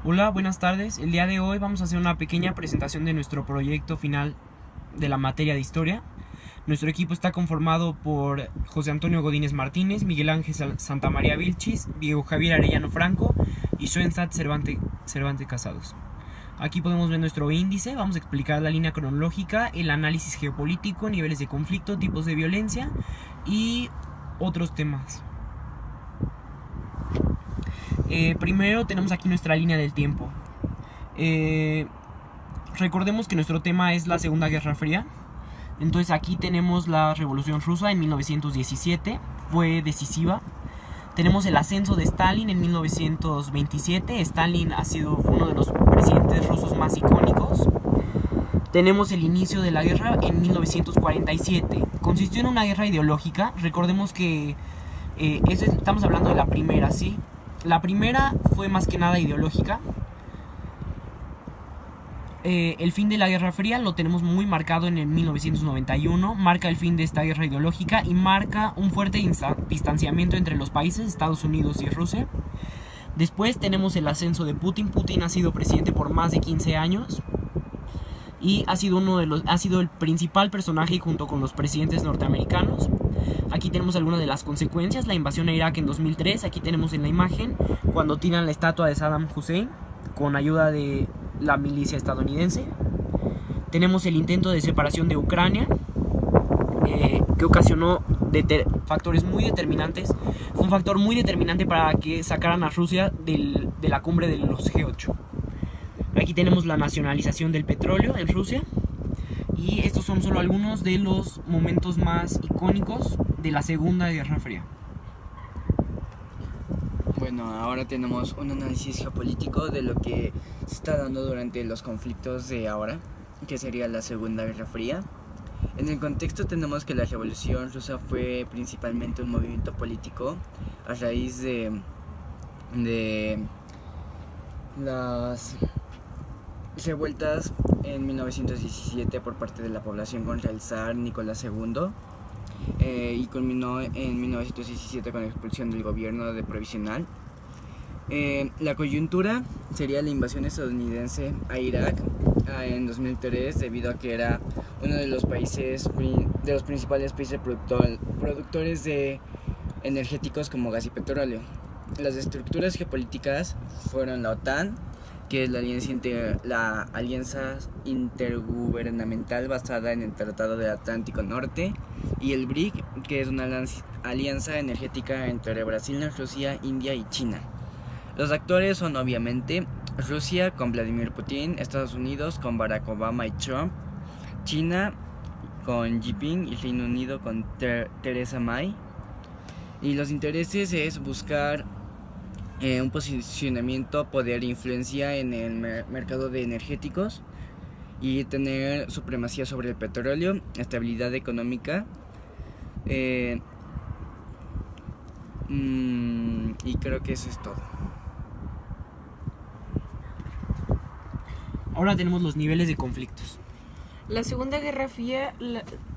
Hola, buenas tardes. El día de hoy vamos a hacer una pequeña presentación de nuestro proyecto final de la materia de historia. Nuestro equipo está conformado por José Antonio Godínez Martínez, Miguel Ángel Santamaría Vilchis, Diego Javier Arellano Franco y Schoenstatt Cervantes Casados. Aquí podemos ver nuestro índice, vamos a explicar la línea cronológica, el análisis geopolítico, niveles de conflicto, tipos de violencia y otros temas. Primero tenemos aquí nuestra línea del tiempo. Recordemos que nuestro tema es la Segunda Guerra Fría. Entonces aquí tenemos la Revolución Rusa en 1917, fue decisiva. Tenemos el ascenso de Stalin en 1927. Stalin ha sido uno de los presidentes rusos más icónicos. Tenemos el inicio de la guerra en 1947. Consistió en una guerra ideológica. Recordemos que estamos hablando de la primera, ¿sí? La primera fue más que nada ideológica. El fin de la Guerra Fría lo tenemos muy marcado en el 1991. Marca el fin de esta guerra ideológica y marca un fuerte distanciamiento entre los países, Estados Unidos y Rusia. Después tenemos el ascenso de Putin. Putin ha sido presidente por más de 15 años y ha sido el principal personaje junto con los presidentes norteamericanos. Aquí tenemos algunas de las consecuencias: la invasión a Irak en 2003. Aquí tenemos en la imagen cuando tiran la estatua de Saddam Hussein con ayuda de la milicia estadounidense. Tenemos el intento de separación de Ucrania, que ocasionó factores muy determinantes. Fue un factor muy determinante para que sacaran a Rusia de la cumbre de los G8. Aquí tenemos la nacionalización del petróleo en Rusia. Y estos son solo algunos de los momentos más icónicos de la Segunda Guerra Fría. Bueno, ahora tenemos un análisis geopolítico de lo que se está dando durante los conflictos de ahora, que sería la Segunda Guerra Fría. En el contexto tenemos que la Revolución Rusa fue principalmente un movimiento político a raíz de las revueltas en 1917 por parte de la población contra el zar Nicolás II. Y culminó en 1917 con la expulsión del gobierno de provisional. La coyuntura sería la invasión estadounidense a Irak en 2003, debido a que era uno de los principales países productores de energéticos como gas y petróleo. Las estructuras geopolíticas fueron la OTAN, que es la alianza intergubernamental basada en el Tratado del Atlántico Norte, y el BRIC, que es una alianza energética entre Brasil, Rusia, India y China. Los actores son obviamente Rusia con Vladimir Putin, Estados Unidos con Barack Obama y Trump, China con Xi Jinping y Reino Unido con Theresa May. Y los intereses es buscar un posicionamiento, poder e influencia en el mercado de energéticos y tener supremacía sobre el petróleo, estabilidad económica, y creo que eso es todo. Ahora tenemos los niveles de conflictos. La Segunda Guerra Fría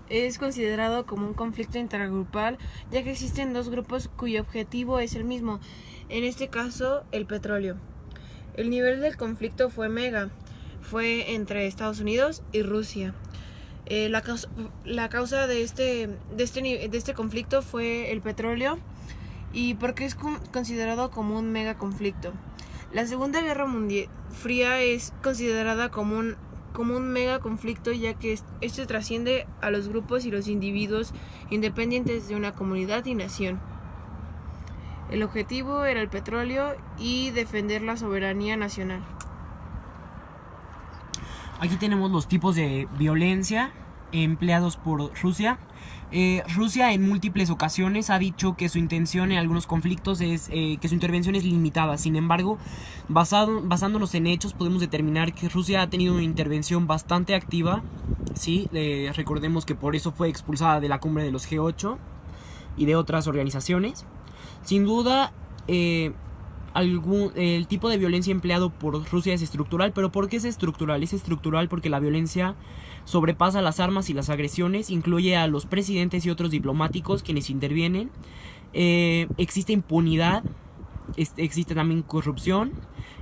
es considerado como un conflicto intergrupal, ya que existen dos grupos cuyo objetivo es el mismo, en este caso el petróleo. El nivel del conflicto fue fue entre Estados Unidos y Rusia. La causa de este conflicto fue el petróleo, y porque es considerado como un mega conflicto. La Segunda Guerra Fría es considerada como un mega conflicto, ya que este trasciende a los grupos y los individuos independientes de una comunidad y nación. El objetivo era el petróleo y defender la soberanía nacional. Aquí tenemos los tipos de violencia empleados por Rusia. Rusia en múltiples ocasiones ha dicho que su intención en algunos conflictos es que su intervención es limitada. Sin embargo, basándonos en hechos, podemos determinar que Rusia ha tenido una intervención bastante activa. ¿Sí? Recordemos que por eso fue expulsada de la cumbre de los G8 y de otras organizaciones. Sin duda, el tipo de violencia empleado por Rusia es estructural. ¿Pero por qué es estructural? Es estructural porque la violencia sobrepasa las armas y las agresiones, incluye a los presidentes y otros diplomáticos quienes intervienen. Existe impunidad, existe también corrupción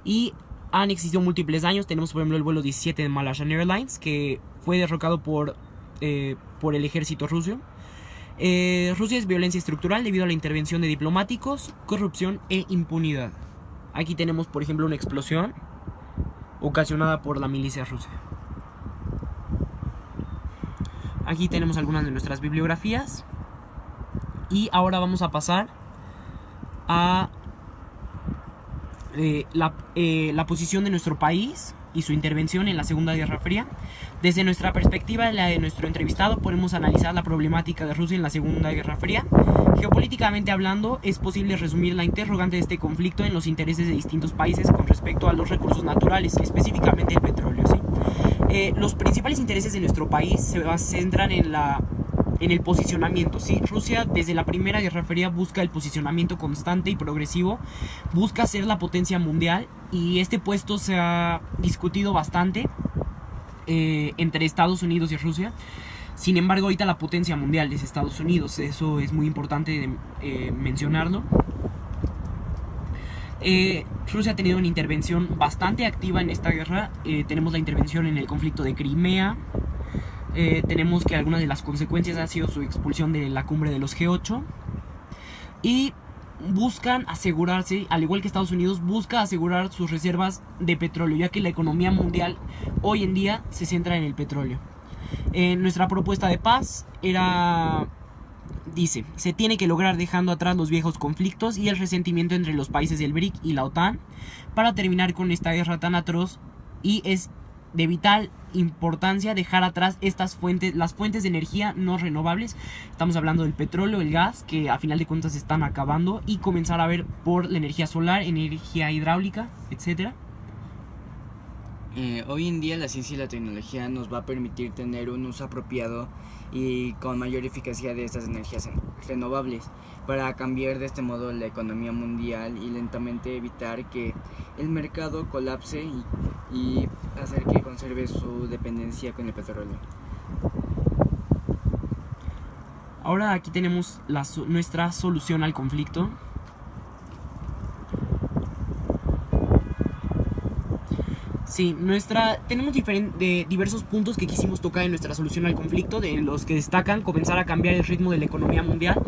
y han existido múltiples daños. Tenemos por ejemplo el vuelo 17 de Malaysian Airlines, que fue derrocado por el ejército ruso. Rusia es violencia estructural debido a la intervención de diplomáticos, corrupción e impunidad. Aquí tenemos por ejemplo una explosión ocasionada por la milicia rusa. Aquí tenemos algunas de nuestras bibliografías. Y ahora vamos a pasar a la posición de nuestro país y su intervención en la Segunda Guerra Fría. Desde nuestra perspectiva, la de nuestro entrevistado, podemos analizar la problemática de Rusia en la Segunda Guerra Fría. Geopolíticamente hablando, es posible resumir la interrogante de este conflicto en los intereses de distintos países con respecto a los recursos naturales, específicamente el petróleo, ¿sí? Los principales intereses de nuestro país se centran en el posicionamiento, ¿sí? Rusia desde la Primera Guerra Fría busca el posicionamiento constante y progresivo, busca ser la potencia mundial, y este puesto se ha discutido bastante entre Estados Unidos y Rusia. Sin embargo, ahorita la potencia mundial es Estados Unidos, eso es muy importante mencionarlo. Rusia ha tenido una intervención bastante activa en esta guerra. Tenemos la intervención en el conflicto de Crimea. Tenemos que algunas de las consecuencias ha sido su expulsión de la cumbre de los G8. Y buscan asegurarse, al igual que Estados Unidos, busca asegurar sus reservas de petróleo, ya que la economía mundial hoy en día se centra en el petróleo. Nuestra propuesta de paz dice: se tiene que lograr dejando atrás los viejos conflictos y el resentimiento entre los países del BRIC y la OTAN para terminar con esta guerra tan atroz, y es de vital importancia dejar atrás las fuentes de energía no renovables. Estamos hablando del petróleo, el gas, que a final de cuentas se están acabando, y comenzar a ver por la energía solar, energía hidráulica, etc. Hoy en día la ciencia y la tecnología nos va a permitir tener un uso apropiado y con mayor eficacia de estas energías renovables, para cambiar de este modo la economía mundial y lentamente evitar que el mercado colapse y hacer que conserve su dependencia con el petróleo. Ahora aquí tenemos nuestra solución al conflicto. Sí, tenemos diversos puntos que quisimos tocar en nuestra solución al conflicto, de los que destacan comenzar a cambiar el ritmo de la economía mundial,